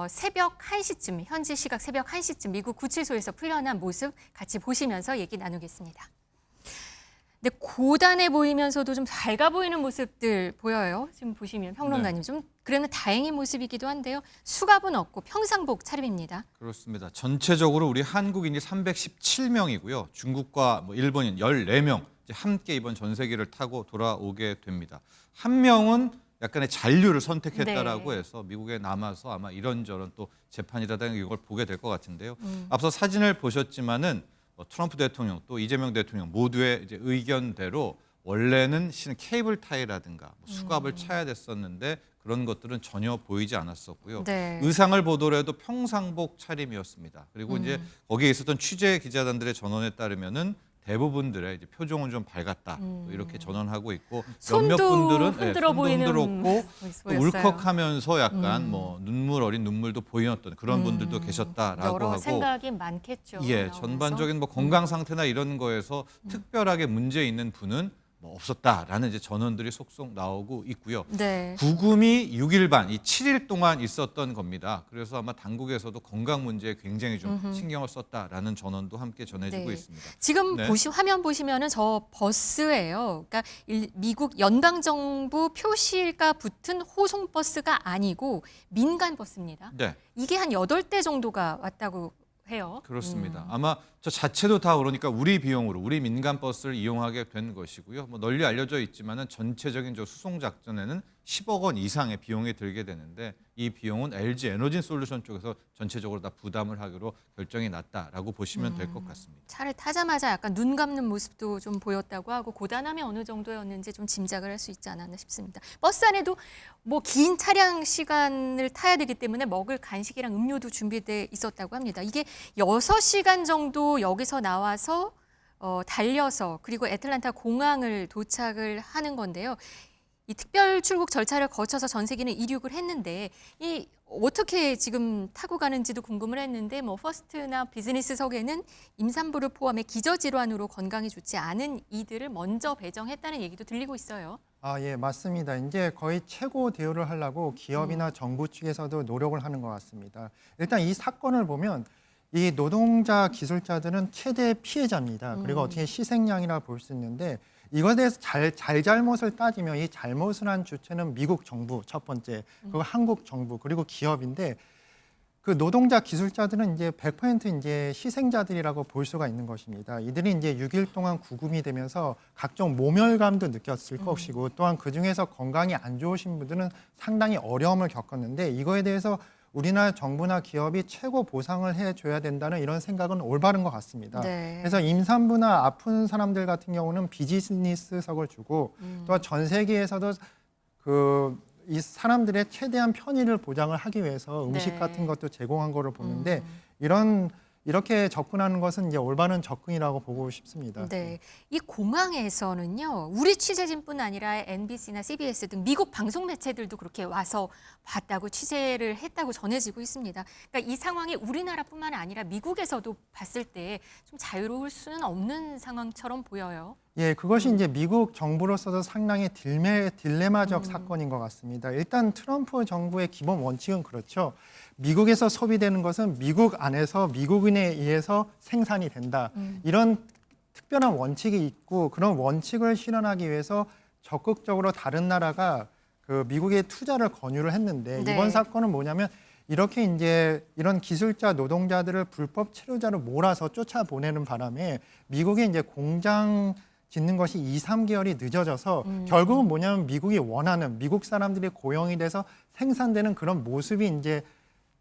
새벽 1시쯤, 현지 시각 새벽 1시쯤 미국 구치소에서 풀려난 모습 같이 보시면서 얘기 나누겠습니다. 근데 고단해 보이면서도 좀 밝아 보이는 모습들 보여요. 지금 보시면 평론가님 좀 그러면 다행인 모습이기도 한데요. 수갑은 없고 평상복 차림입니다. 그렇습니다. 전체적으로 우리 한국인이 317명이고요. 중국과 일본인 14명 함께 이번 전세기를 타고 돌아오게 됩니다. 한 명은 약간의 잔류를 선택했다라고 해서 미국에 남아서 아마 이런저런 또 재판이라든가 이걸 보게 될 것 같은데요. 앞서 사진을 보셨지만은 트럼프 대통령 또 이재명 대통령 모두의 이제 의견대로 원래는 케이블 타이라든가 수갑을 차야 됐었는데 그런 것들은 전혀 보이지 않았었고요. 네. 의상을 보더라도 평상복 차림이었습니다. 그리고 이제 거기에 있었던 취재 기자단들의 전원에 따르면은 대부분들의 이제 표정은 좀 밝았다. 또 이렇게 전언하고 있고 몇몇 손도 분들은 흔들어 손도 보이는 흔들었고 또 보였어요. 울컥하면서 약간 눈물 어린 눈물도 보였던 그런 분들도 계셨다라고 여러 하고 생각이 많겠죠. 예, 나오면서. 전반적인 건강 상태나 이런 거에서 특별하게 문제 있는 분은 없었다라는 이제 전언들이 속속 나오고 있고요. 네. 구금이 6일 반, 이 7일 동안 있었던 겁니다. 그래서 아마 당국에서도 건강 문제에 굉장히 좀 신경을 썼다라는 전언도 함께 전해지고 네. 있습니다. 지금 네. 화면 보시면은 저 버스예요. 그러니까 미국 연방 정부 표시가 붙은 호송 버스가 아니고 민간 버스입니다. 네. 이게 한 8대 정도가 왔다고 해요. 그렇습니다. 아마 저 자체도 다 그러니까 우리 비용으로 우리 민간 버스를 이용하게 된 것이고요. 널리 알려져 있지만은 전체적인 저 수송 작전에는 10억 원 이상의 비용이 들게 되는데 이 비용은 LG 에너지 솔루션 쪽에서 전체적으로 다 부담을 하기로 결정이 났다라고 보시면 될 것 같습니다. 차를 타자마자 약간 눈 감는 모습도 좀 보였다고 하고 고단함이 어느 정도였는지 좀 짐작을 할 수 있지 않았나 싶습니다. 버스 안에도 뭐 긴 차량 시간을 타야 되기 때문에 먹을 간식이랑 음료도 준비돼 있었다고 합니다. 이게 6시간 정도 여기서 나와서 달려서 그리고 애틀랜타 공항을 도착을 하는 건데요. 이 특별 출국 절차를 거쳐서 전세기는 이륙을 했는데 이 어떻게 지금 타고 가는지도 궁금을 했는데 퍼스트나 비즈니스석에는 임산부를 포함해 기저질환으로 건강이 좋지 않은 이들을 먼저 배정했다는 얘기도 들리고 있어요. 예, 맞습니다. 이제 거의 최고 대우를 하려고 기업이나 정부 측에서도 노력을 하는 것 같습니다. 일단 이 사건을 보면 이 노동자 기술자들은 최대 피해자입니다. 그리고 어떻게 희생양이라 볼 수 있는데 이거에 대해서 잘못을 따지면 이 잘못을 한 주체는 미국 정부 첫 번째, 그리고 한국 정부, 그리고 기업인데 그 노동자 기술자들은 이제 100% 이제 희생자들이라고 볼 수가 있는 것입니다. 이들이 이제 6일 동안 구금이 되면서 각종 모멸감도 느꼈을 것이고 또한 그 중에서 건강이 안 좋으신 분들은 상당히 어려움을 겪었는데 이거에 대해서 우리나라 정부나 기업이 최고 보상을 해줘야 된다는 이런 생각은 올바른 것 같습니다. 네. 그래서 임산부나 아픈 사람들 같은 경우는 비즈니스석을 주고 또 전 세계에서도 이 사람들의 최대한 편의를 보장을 하기 위해서 음식 네. 같은 것도 제공한 거를 보는데 음. 이렇게 접근하는 것은 이제 올바른 접근이라고 보고 싶습니다. 네, 이 공항에서는요, 우리 취재진뿐 아니라 NBC나 CBS 등 미국 방송 매체들도 그렇게 와서 봤다고 취재를 했다고 전해지고 있습니다. 그러니까 이 상황이 우리나라뿐만 아니라 미국에서도 봤을 때 좀 자유로울 수는 없는 상황처럼 보여요. 예, 그것이 이제 미국 정부로서도 상당히 딜레마적 사건인 것 같습니다. 일단 트럼프 정부의 기본 원칙은 그렇죠. 미국에서 소비되는 것은 미국 안에서 미국인에 의해서 생산이 된다. 이런 특별한 원칙이 있고 그런 원칙을 실현하기 위해서 적극적으로 다른 나라가 그 미국에 투자를 권유를 했는데 네. 이번 사건은 뭐냐면 이렇게 이제 이런 기술자 노동자들을 불법 체류자로 몰아서 쫓아보내는 바람에 미국에 이제 공장 짓는 것이 2, 3개월이 늦어져서 결국은 뭐냐면 미국이 원하는 미국 사람들이 고용이 돼서 생산되는 그런 모습이 이제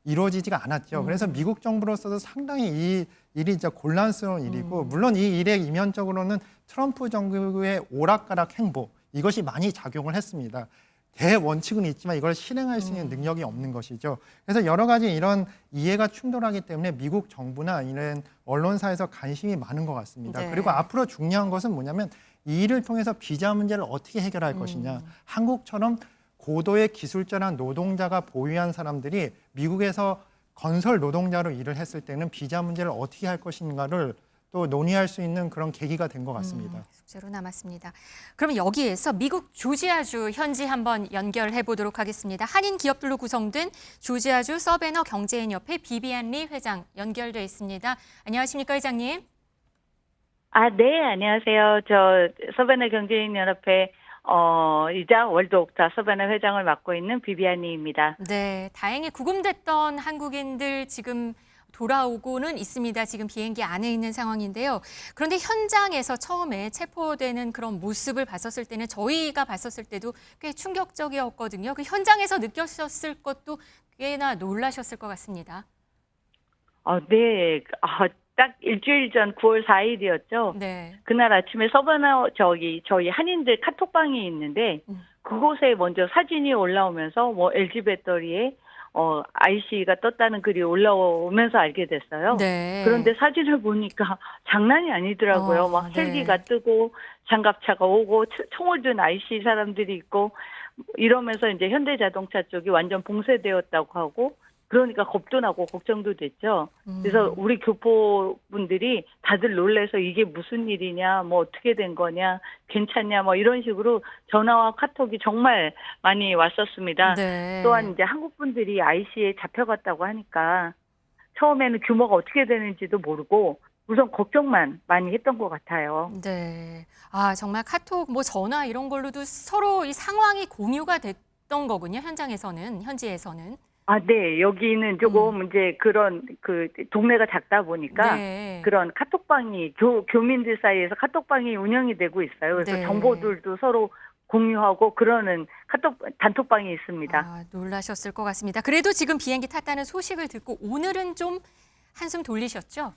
이루어지지가 않았죠. 그래서 미국 정부로서도 상당히 이 일이 진짜 곤란스러운 일이고 물론 이 일에 이면적으로는 트럼프 정부의 오락가락 행보 이것이 많이 작용을 했습니다. 대원칙은 있지만 이걸 실행할 수 있는 능력이 없는 것이죠. 그래서 여러 가지 이런 이해가 충돌하기 때문에 미국 정부나 이런 언론사에서 관심이 많은 것 같습니다. 네. 그리고 앞으로 중요한 것은 뭐냐면 이 일을 통해서 비자 문제를 어떻게 해결할 것이냐. 한국처럼 고도의 기술자나 노동자가 보유한 사람들이 미국에서 건설 노동자로 일을 했을 때는 비자 문제를 어떻게 할 것인가를 또 논의할 수 있는 그런 계기가 된 것 같습니다. 숙제로 남았습니다. 그럼 여기에서 미국 조지아주 현지 한번 연결해 보도록 하겠습니다. 한인 기업들로 구성된 조지아주 서베너 경제인협회 비비안 리 회장 연결돼 있습니다. 안녕하십니까, 회장님? 네, 안녕하세요. 저 서베너 경제인연합회 이자 월드옥타 서베너 회장을 맡고 있는 비비안리입니다. 네, 다행히 구금됐던 한국인들 지금 돌아오고는 있습니다. 지금 비행기 안에 있는 상황인데요. 그런데 현장에서 처음에 체포되는 그런 모습을 봤었을 때는 저희가 봤었을 때도 꽤 충격적이었거든요. 그 현장에서 느끼셨을 것도 꽤나 놀라셨을 것 같습니다. 네. 딱 일주일 전 9월 4일이었죠. 네. 그날 아침에 서베너 저희 한인들 카톡방이 있는데 그곳에 먼저 사진이 올라오면서 뭐 LG 배터리에 IC가 떴다는 글이 올라오면서 알게 됐어요. 네. 그런데 사진을 보니까 장난이 아니더라고요. 막 네. 헬기가 뜨고 장갑차가 오고 총을 든 IC 사람들이 있고 이러면서 이제 현대자동차 쪽이 완전 봉쇄되었다고 하고 그러니까 겁도 나고 걱정도 됐죠. 그래서 우리 교포분들이 다들 놀래서 이게 무슨 일이냐, 뭐 어떻게 된 거냐, 괜찮냐, 뭐 이런 식으로 전화와 카톡이 정말 많이 왔었습니다. 네. 또한 이제 한국 분들이 IC에 잡혀갔다고 하니까 처음에는 규모가 어떻게 되는지도 모르고 우선 걱정만 많이 했던 것 같아요. 네. 정말 카톡, 뭐 전화 이런 걸로도 서로 이 상황이 공유가 됐던 거군요. 현지에서는. 네. 여기는 조금 이제 그런 동네가 작다 보니까 네. 그런 카톡방이 교민들 사이에서 카톡방이 운영이 되고 있어요. 그래서 네. 정보들도 서로 공유하고 그러는 단톡방이 있습니다. 놀라셨을 것 같습니다. 그래도 지금 비행기 탔다는 소식을 듣고 오늘은 좀 한숨 돌리셨죠?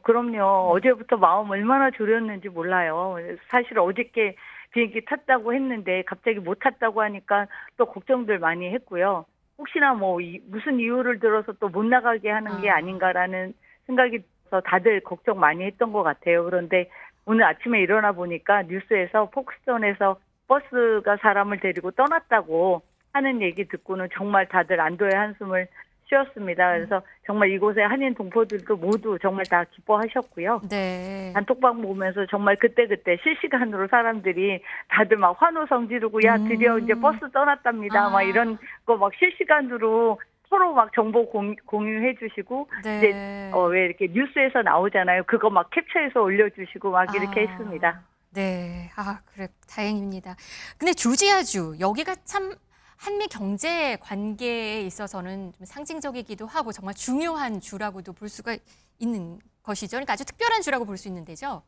그럼요. 어제부터 마음 얼마나 졸였는지 몰라요. 사실 어저께 비행기 탔다고 했는데 갑자기 못 탔다고 하니까 또 걱정들 많이 했고요. 혹시나 무슨 이유를 들어서 또 못 나가게 하는 게 아닌가라는 생각이 들어서 다들 걱정 많이 했던 것 같아요. 그런데 오늘 아침에 일어나 보니까 뉴스에서 폭스톤에서 버스가 사람을 데리고 떠났다고 하는 얘기 듣고는 정말 다들 안도의 한숨을 쉬었습니다. 그래서 정말 이곳의 한인 동포들도 모두 정말 다 기뻐하셨고요. 네. 단톡방 보면서 정말 그때그때 실시간으로 사람들이 다들 막 환호성 지르고 야 드디어 이제 버스 떠났답니다. 막 이런 거 막 실시간으로 서로 막 정보 공유해 주시고 네. 이제 왜 이렇게 뉴스에서 나오잖아요. 그거 막 캡처해서 올려주시고 막 이렇게 했습니다. 네. 그래 다행입니다. 근데 조지아주 여기가 참 한미 경제 관계에 있어서는 좀 상징적이기도 하고 정말 중요한 주라고도 볼 수가 있는 것이죠. 그러니까 아주 특별한 주라고 볼 수 있는 데죠.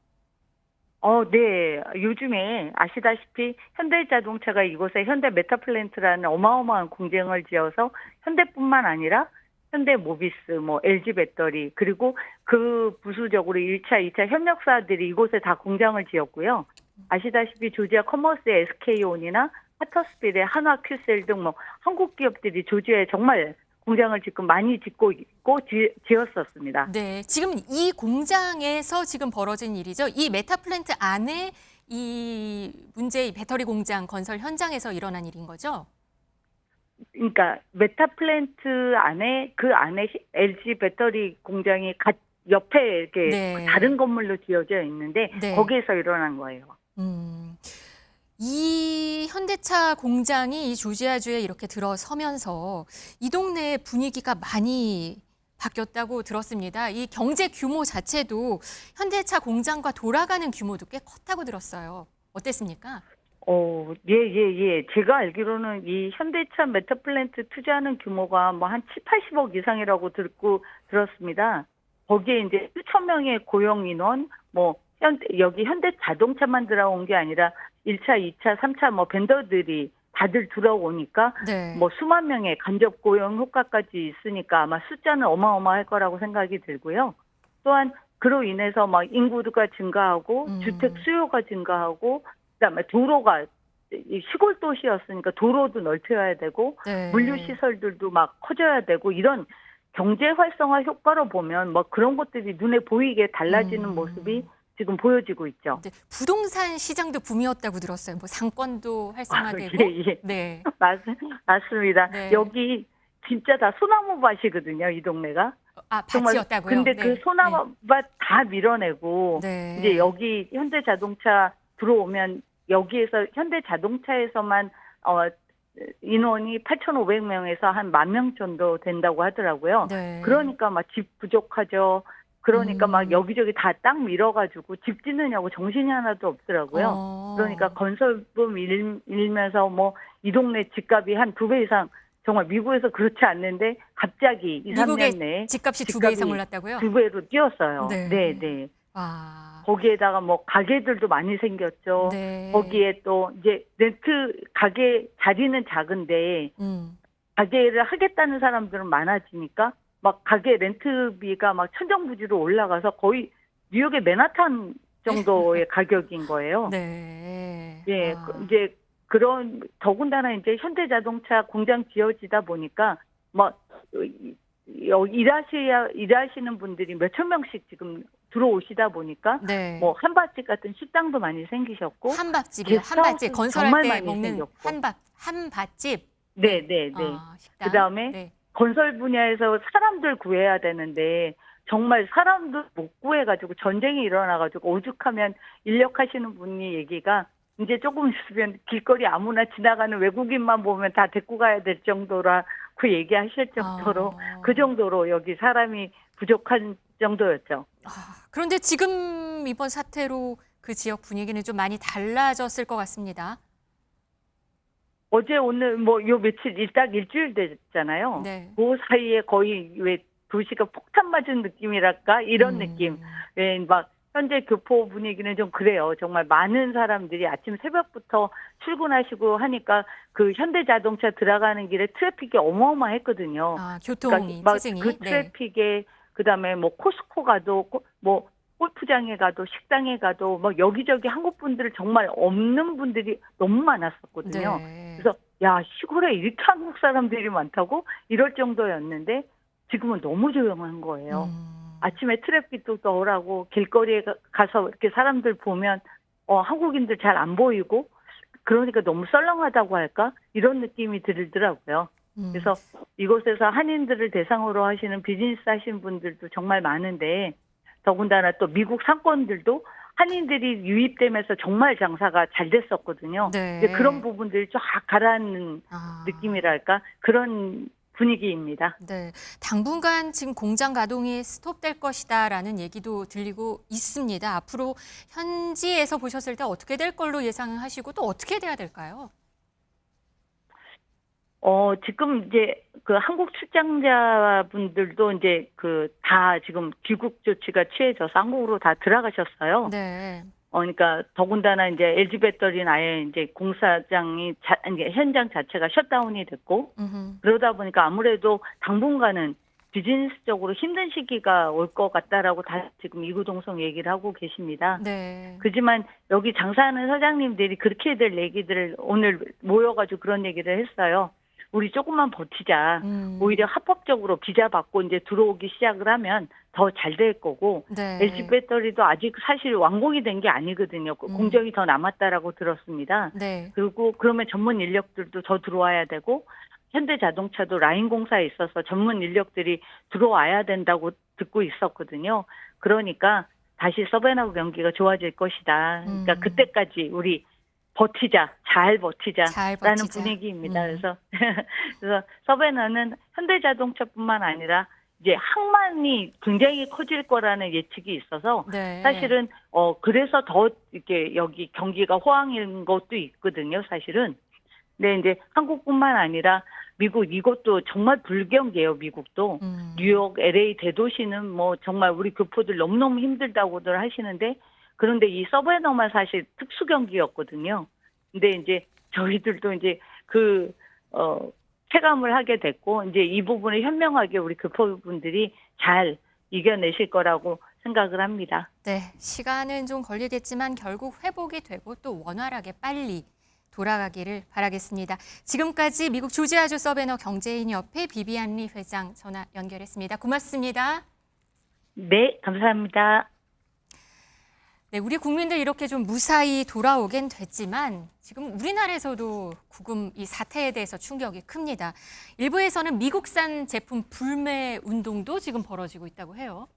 네. 요즘에 아시다시피 현대자동차가 이곳에 현대 메타플랜트라는 어마어마한 공장을 지어서 현대뿐만 아니라 현대모비스, 뭐 LG 배터리 그리고 그 부수적으로 1차, 2차 협력사들이 이곳에 다 공장을 지었고요. 아시다시피 조지아 커머스의 SK온이나 하터스필의 한화큐셀 등 뭐 한국 기업들이 조지아에 정말 공장을 지금 많이 짓고 있고 지었었습니다. 네, 지금 이 공장에서 지금 벌어진 일이죠. 이 메타플랜트 안에 이 문제의 배터리 공장 건설 현장에서 일어난 일인 거죠? 그러니까 메타플랜트 안에 그 안에 LG 배터리 공장이 옆에 이렇게 네. 다른 건물로 지어져 있는데 네. 거기에서 일어난 거예요. 이 현대차 공장이 이 조지아주에 이렇게 들어서면서 이 동네 분위기가 많이 바뀌었다고 들었습니다. 이 경제 규모 자체도 현대차 공장과 돌아가는 규모도 꽤 컸다고 들었어요. 어땠습니까? 예. 제가 알기로는 이 현대차 메타플랜트 투자하는 규모가 뭐 한 7, 80억 이상이라고 들었습니다. 거기에 이제 수천 명의 고용 인원, 뭐 여기 현대 자동차만 들어온 게 아니라 1차, 2차, 3차 뭐 벤더들이 다들 들어오니까 네. 뭐 수만 명의 간접 고용 효과까지 있으니까 아마 숫자는 어마어마할 거라고 생각이 들고요. 또한 그로 인해서 막 인구가 증가하고 주택 수요가 증가하고 그다음에 도로가 시골 도시였으니까 도로도 넓혀야 되고 네. 물류 시설들도 막 커져야 되고 이런 경제 활성화 효과로 보면 뭐 그런 것들이 눈에 보이게 달라지는 모습이 지금 보여지고 있죠. 네, 부동산 시장도 붐이었다고 들었어요. 뭐 상권도 활성화되고. 예. 네. 맞습니다. 네. 여기 진짜 다 소나무 밭이거든요, 이 동네가. 정말 밭이었다고요? 근데 네. 그 소나무 밭 다 밀어내고 네. 이제 여기 현대자동차 들어오면 여기에서 현대자동차에서만 인원이 8,500명에서 한 10,000명 정도 된다고 하더라고요. 네. 그러니까 막 집 부족하죠. 그러니까 막 여기저기 다 땅 밀어가지고 집 짓느냐고 정신이 하나도 없더라고요. 그러니까 건설금 일면서 뭐 이 동네 집값이 한 2배 이상 정말 미국에서 그렇지 않는데 갑자기 2, 3년 내에 미국의 집값이 2배 이상 올랐다고요? 2배로 뛰었어요. 네. 네. 와. 거기에다가 뭐 가게들도 많이 생겼죠. 네. 거기에 또 이제 렌트 가게 자리는 작은데 가게를 하겠다는 사람들은 많아지니까 막 가게 렌트비가 막 천정부지로 올라가서 거의 뉴욕의 맨하탄 정도의 가격인 거예요. 네. 예, 아. 이제 그런 더군다나 이제 현대자동차 공장 지어지다 보니까 뭐 일하시는 분들이 몇천 명씩 지금 들어오시다 보니까 네. 뭐 한밭집 같은 식당도 많이 생기셨고 한밥집이요. 게스트하우스 한밥집 건설할 정말 때 많이 먹는 생겼고. 한밥집. 네. 식당. 그다음에 네. 건설 분야에서 사람들 구해야 되는데 정말 사람도 못 구해가지고 전쟁이 일어나가지고 오죽하면 인력하시는 분이 얘기가 이제 조금 있으면 길거리 아무나 지나가는 외국인만 보면 다 데리고 가야 될 정도라 그 얘기하실 정도로 그 정도로 여기 사람이 부족한 정도였죠. 그런데 지금 이번 사태로 그 지역 분위기는 좀 많이 달라졌을 것 같습니다. 어제 오늘 뭐 요 며칠 딱 일주일 됐잖아요. 네. 그 사이에 거의 왜 도시가 폭탄 맞은 느낌이랄까 이런 느낌. 왜 막 현재 교포 분위기는 좀 그래요. 정말 많은 사람들이 아침 새벽부터 출근하시고 하니까 그 현대자동차 들어가는 길에 트래픽이 어마어마했거든요. 교통이 막 체증이. 그 트래픽에 그다음에 뭐 코스코 가도 뭐 골프장에 가도 식당에 가도 뭐 여기저기 한국 분들 정말 없는 분들이 너무 많았었거든요. 네. 그래서 야 시골에 이렇게 한국 사람들이 많다고 이럴 정도였는데 지금은 너무 조용한 거예요. 아침에 트래픽도 덜하고 길거리에 가서 이렇게 사람들 보면 한국인들 잘 안 보이고 그러니까 너무 썰렁하다고 할까 이런 느낌이 들더라고요. 그래서 이곳에서 한인들을 대상으로 하시는 비즈니스 하시는 분들도 정말 많은데 더군다나 또 미국 상권들도 한인들이 유입되면서 정말 장사가 잘 됐었거든요. 네. 근데 그런 부분들이 쫙 가라앉는 느낌이랄까 그런 분위기입니다. 네, 당분간 지금 공장 가동이 스톱될 것이다라는 얘기도 들리고 있습니다. 앞으로 현지에서 보셨을 때 어떻게 될 걸로 예상하시고 또 어떻게 돼야 될까요? 지금 이제 그 한국 출장자분들도 이제 그 다 지금 귀국 조치가 취해져서 한국으로 다 들어가셨어요. 네. 그러니까 더군다나 이제 LG 배터리는 아예 이제 공사장이 이제 현장 자체가 셧다운이 됐고 그러다 보니까 아무래도 당분간은 비즈니스적으로 힘든 시기가 올 것 같다라고 다 지금 이구동성 얘기를 하고 계십니다. 네. 그지만 여기 장사하는 사장님들이 그렇게 될 얘기들을 오늘 모여가지고 그런 얘기를 했어요. 우리 조금만 버티자. 오히려 합법적으로 비자 받고 이제 들어오기 시작을 하면 더 잘 될 거고 네. LG 배터리도 아직 사실 완공이 된 게 아니거든요. 공정이 더 남았다라고 들었습니다. 네. 그리고 그러면 전문 인력들도 더 들어와야 되고 현대자동차도 라인 공사에 있어서 전문 인력들이 들어와야 된다고 듣고 있었거든요. 그러니까 다시 서베나우 경기가 좋아질 것이다. 그러니까 그때까지 우리 버티자, 잘 버티자라는 잘 버티자. 분위기입니다. 그래서 서베나는 현대자동차뿐만 아니라 이제 항만이 굉장히 커질 거라는 예측이 있어서 네. 사실은 그래서 더 이렇게 여기 경기가 호황인 것도 있거든요. 사실은. 근데 이제 한국뿐만 아니라 미국 이것도 정말 불경기예요. 미국도 뉴욕, LA 대도시는 뭐 정말 우리 교포들 너무너무 힘들다고들 하시는데 그런데 이 서베너만 사실 특수 경기였거든요. 근데 이제 저희들도 이제 체감을 하게 됐고 이제 이 부분을 현명하게 우리 교포분들이 잘 이겨내실 거라고 생각을 합니다. 네. 시간은 좀 걸리겠지만 결국 회복이 되고 또 원활하게 빨리 돌아가기를 바라겠습니다. 지금까지 미국 조지아주 서베너 경제인협회 비비안 리 회장 전화 연결했습니다. 고맙습니다. 네, 감사합니다. 네, 우리 국민들 이렇게 좀 무사히 돌아오긴 됐지만 지금 우리나라에서도 구금 이 사태에 대해서 충격이 큽니다. 일부에서는 미국산 제품 불매 운동도 지금 벌어지고 있다고 해요.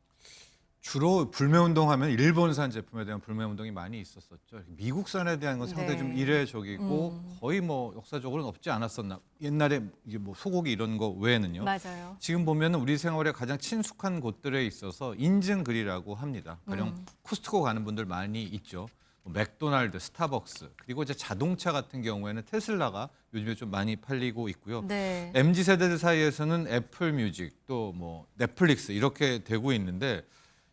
주로 불매운동하면 일본산 제품에 대한 불매운동이 많이 있었었죠. 미국산에 대한 건 상당히 네. 좀 이례적이고 거의 뭐 역사적으로는 없지 않았었나. 옛날에 이게 뭐 소고기 이런 거 외에는요. 맞아요. 지금 보면 우리 생활에 가장 친숙한 곳들에 있어서 인증글이라고 합니다. 가령 코스트코 가는 분들 많이 있죠. 뭐 맥도날드, 스타벅스, 그리고 이제 자동차 같은 경우에는 테슬라가 요즘에 좀 많이 팔리고 있고요. 네. MZ 세대들 사이에서는 애플 뮤직, 또 뭐 넷플릭스 이렇게 되고 있는데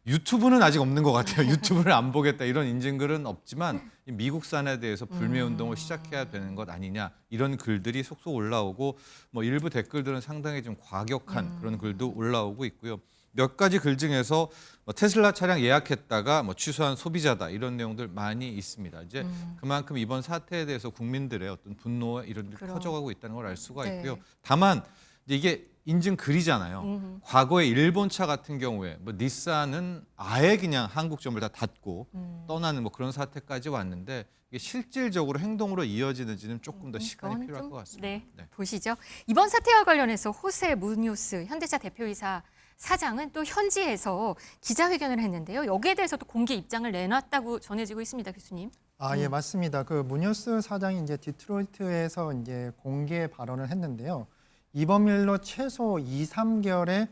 유튜브는 아직 없는 것 같아요. 유튜브를 안 보겠다 이런 인증글은 없지만 이 미국산에 대해서 불매 운동을 시작해야 되는 것 아니냐 이런 글들이 속속 올라오고 뭐 일부 댓글들은 상당히 좀 과격한 그런 글도 올라오고 있고요. 몇 가지 글 중에서 뭐 테슬라 차량 예약했다가 뭐 취소한 소비자다 이런 내용들 많이 있습니다. 이제 그만큼 이번 사태에 대해서 국민들의 어떤 분노와 이런 일이 그럼. 커져가고 있다는 걸 알 수가 네. 있고요. 다만 이게 인증 글이잖아요. 과거에 일본차 같은 경우에 뭐 닛산은 아예 그냥 한국점을 다 닫고 떠나는 뭐 그런 사태까지 왔는데 이게 실질적으로 행동으로 이어지는지는 조금 더 시간이 그건 필요할 좀, 것 같습니다. 네, 네. 보시죠. 이번 사태와 관련해서 호세 무뇨스 현대차 대표이사 사장은 또 현지에서 기자회견을 했는데요. 여기에 대해서도 공개 입장을 내놨다고 전해지고 있습니다, 교수님. 예, 맞습니다. 그 무뇨스 사장이 이제 디트로이트에서 이제 공개 발언을 했는데요. 이번 일로 최소 2, 3개월의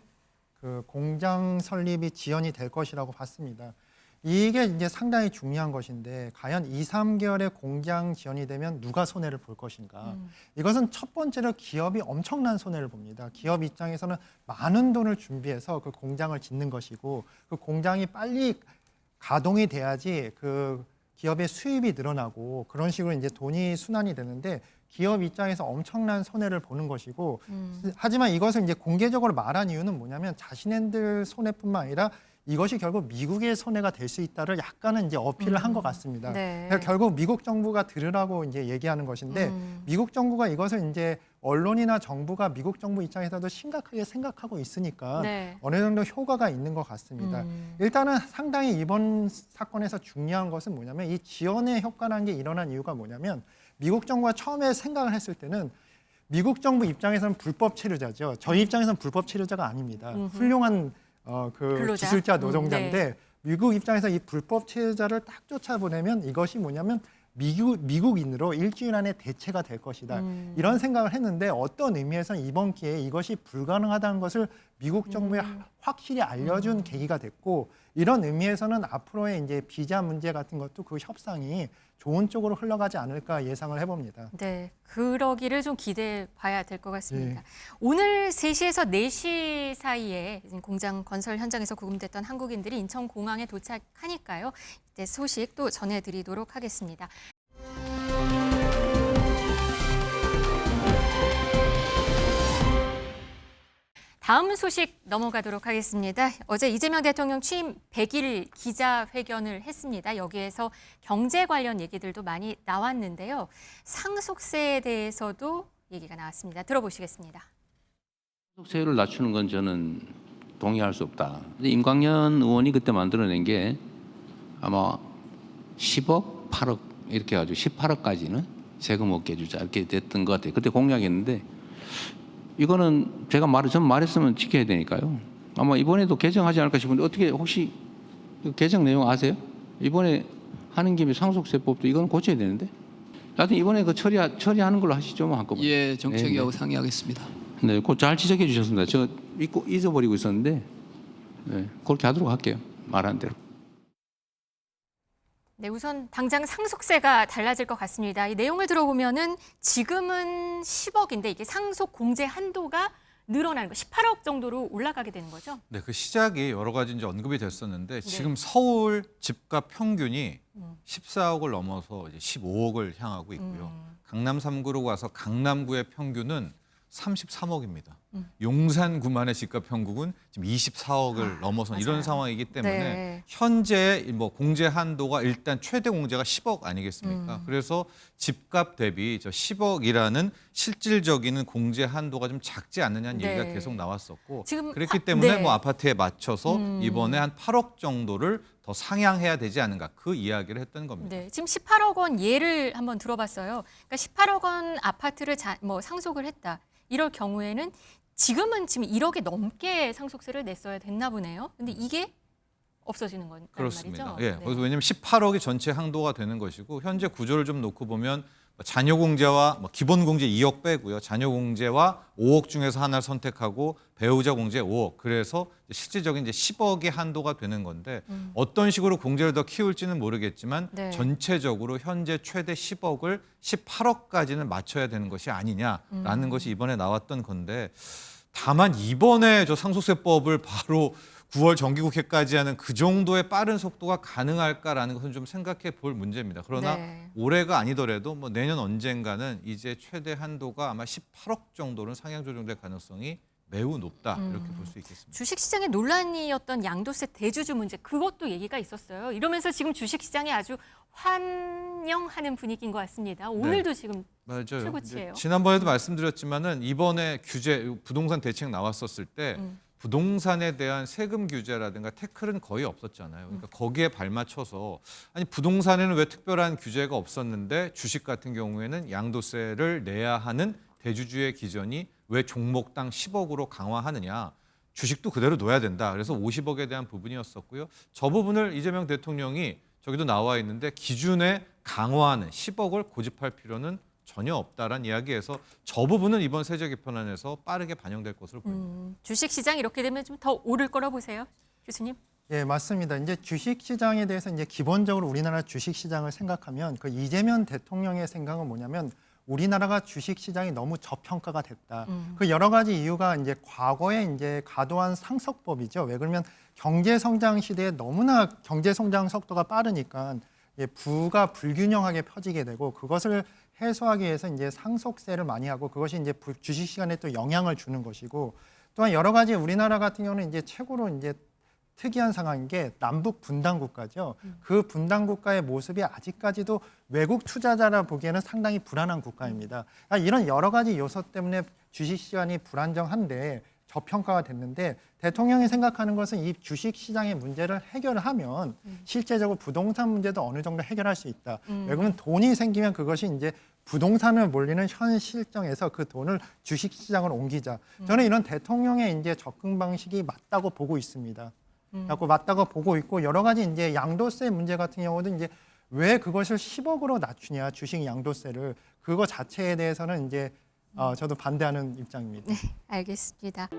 그 공장 설립이 지연이 될 것이라고 봤습니다. 이게 이제 상당히 중요한 것인데 과연 2, 3개월의 공장 지연이 되면 누가 손해를 볼 것인가? 이것은 첫 번째로 기업이 엄청난 손해를 봅니다. 기업 입장에서는 많은 돈을 준비해서 그 공장을 짓는 것이고 그 공장이 빨리 가동이 돼야지 그 기업의 수입이 늘어나고 그런 식으로 이제 돈이 순환이 되는데 기업 입장에서 엄청난 손해를 보는 것이고 하지만 이것을 이제 공개적으로 말한 이유는 뭐냐면 자신들 손해뿐만 아니라 이것이 결국 미국의 손해가 될 수 있다를 약간은 이제 어필을 한 것 같습니다. 네. 그러니까 결국 미국 정부가 들으라고 이제 얘기하는 것인데 미국 정부가 이것을 이제 언론이나 정부가 미국 정부 입장에서도 심각하게 생각하고 있으니까 네. 어느 정도 효과가 있는 것 같습니다. 일단은 상당히 이번 사건에서 중요한 것은 뭐냐면 이 지연의 효과라는 게 일어난 이유가 뭐냐면 미국 정부가 처음에 생각을 했을 때는 미국 정부 입장에서는 불법 체류자죠. 저희 입장에서는 불법 체류자가 아닙니다. 훌륭한 그 근로자? 기술자 노동자인데 네. 미국 입장에서 이 불법 체류자를 딱 쫓아보내면 이것이 뭐냐면 미국인으로 일주일 안에 대체가 될 것이다. 이런 생각을 했는데 어떤 의미에서는 이번 기회에 이것이 불가능하다는 것을 미국 정부에 확실히 알려준 계기가 됐고 이런 의미에서는 앞으로의 이제 비자 문제 같은 것도 그 협상이 좋은 쪽으로 흘러가지 않을까 예상을 해봅니다. 네, 그러기를 좀 기대해 봐야 될 것 같습니다. 네. 오늘 3시에서 4시 사이에 공장 건설 현장에서 구금됐던 한국인들이 인천공항에 도착하니까요. 이때 소식 또 전해드리도록 하겠습니다. 다음 소식 넘어가도록 하겠습니다. 어제 이재명 대통령 취임 100일 기자회견을 했습니다. 여기에서 경제 관련 얘기들도 많이 나왔는데요. 상속세에 대해서도 얘기가 나왔습니다. 들어보시겠습니다. 상속세율을 낮추는 건 저는 동의할 수 없다. 근데 임광연 의원이 그때 만들어낸 게 아마 10억, 8억 이렇게 해가지고 18억까지는 세금 없게 해주자 이렇게 됐던 것 같아요. 그때 공약이었는데 이거는 제가 전 말했으면 지켜야 되니까요. 아마 이번에도 개정하지 않을까 싶은데 어떻게 혹시 개정 내용 아세요? 이번에 하는 김에 상속세법도 이거는 고쳐야 되는데. 하여튼 이번에 그 처리하는 걸로 하시죠, 뭐 한꺼번에. 예, 정책위하고 네. 상의하겠습니다. 네, 그거 잘 지적해 주셨습니다. 저 잊어버리고 있었는데 네, 그렇게 하도록 할게요. 말한 대로. 네, 우선 당장 상속세가 달라질 것 같습니다. 이 내용을 들어보면은 지금은 10억인데 이게 상속 공제 한도가 늘어나는 거 18억 정도로 올라가게 되는 거죠. 네, 그 시작이 여러 가지 이제 언급이 됐었는데 지금 서울 집값 평균이 14억을 넘어서 이제 15억을 향하고 있고요. 강남 3구로 가서 강남구의 평균은 33억입니다. 용산구만의 집값 평균은 지금 24억을 넘어선 이런 맞아요. 상황이기 때문에 네. 현재 뭐 공제 한도가 일단 최대 공제가 10억 아니겠습니까? 그래서 집값 대비 저 10억이라는 실질적인 공제 한도가 좀 작지 않느냐는 네. 얘기가 계속 나왔었고 지금 그렇기 때문에 네. 뭐 아파트에 맞춰서 이번에 한 8억 정도를 더 상향해야 되지 않은가 그 이야기를 했던 겁니다. 네, 지금 18억 원 예를 한번 들어봤어요. 그러니까 18억 원 아파트를 상속을 했다. 이럴 경우에는 지금은 지금 1억이 넘게 상속세를 냈어야 됐나 보네요. 근데 이게 없어지는 건 그렇습니다. 말이죠. 예, 네. 그래서 왜냐하면 18억이 전체 항도가 되는 것이고 현재 구조를 좀 놓고 보면 자녀 공제와 기본 공제 2억 빼고요. 자녀 공제와 5억 중에서 하나를 선택하고 배우자 공제 5억. 그래서 실질적인 이제 10억의 한도가 되는 건데 어떤 식으로 공제를 더 키울지는 모르겠지만 네. 전체적으로 현재 최대 10억을 18억까지는 맞춰야 되는 것이 아니냐라는 것이 이번에 나왔던 건데 다만 이번에 저 상속세법을 바로 9월 정기국회까지 하는 그 정도의 빠른 속도가 가능할까라는 것은 좀 생각해 볼 문제입니다. 그러나 네. 올해가 아니더라도 뭐 내년 언젠가는 이제 최대 한도가 아마 18억 정도는 상향 조정될 가능성이 매우 높다 이렇게 볼 수 있겠습니다. 주식시장의 논란이었던 양도세 대주주 문제 그것도 얘기가 있었어요. 이러면서 지금 주식시장이 아주 환영하는 분위기인 것 같습니다. 오늘도 지금 맞아요. 최고치예요. 이제 지난번에도 말씀드렸지만은 이번에 규제 부동산 대책 나왔었을 때 부동산에 대한 세금 규제라든가 태클은 거의 없었잖아요. 그러니까 거기에 발맞춰서 아니 부동산에는 왜 특별한 규제가 없었는데 주식 같은 경우에는 양도세를 내야 하는 대주주의 기준이 왜 종목당 10억으로 강화하느냐. 주식도 그대로 놓아야 된다. 그래서 50억에 대한 부분이었었고요. 저 부분을 이재명 대통령이 저기도 나와 있는데 기준에 강화하는 10억을 고집할 필요는 전혀 없다라는 이야기에서 저 부분은 이번 세제 개편안에서 빠르게 반영될 것으로 보입니다. 주식시장 이렇게 되면 좀 더 오를 거라 보세요, 교수님? 예, 맞습니다. 이제 주식 시장에 대해서 이제 기본적으로 우리나라 주식 시장을 생각하면 그 이재명 대통령의 생각은 뭐냐면 우리나라가 주식 시장이 너무 저평가가 됐다. 그 여러 가지 이유가 이제 과거에 이제 과도한 상속법이죠. 왜 그러면 경제 성장 시대에 너무나 경제 성장 속도가 빠르니까 부가 불균형하게 퍼지게 되고 그것을 해소하기 위해서 이제 상속세를 많이 하고 그것이 이제 주식 시장에 또 영향을 주는 것이고 또한 여러 가지 우리나라 같은 경우는 이제 최고로 이제 특이한 상황인 게 남북 분단 국가죠. 그 분단 국가의 모습이 아직까지도 외국 투자자라 보기에는 상당히 불안한 국가입니다. 그러니까 이런 여러 가지 요소 때문에 주식 시장이 불안정한데 저평가가 됐는데 대통령이 생각하는 것은 이 주식 시장의 문제를 해결하면 실제적으로 부동산 문제도 어느 정도 해결할 수 있다. 왜 그러면 돈이 생기면 그것이 이제 부동산을 몰리는 현 실정에서 그 돈을 주식 시장으로 옮기자. 저는 이런 대통령의 이제 접근 방식이 맞다고 보고 있습니다. 그래서 맞다고 보고 있고 여러 가지 이제 양도세 문제 같은 경우도 이제 왜 그것을 10억으로 낮추냐 주식 양도세를 그거 자체에 대해서는 이제 저도 반대하는 입장입니다. 알겠습니다.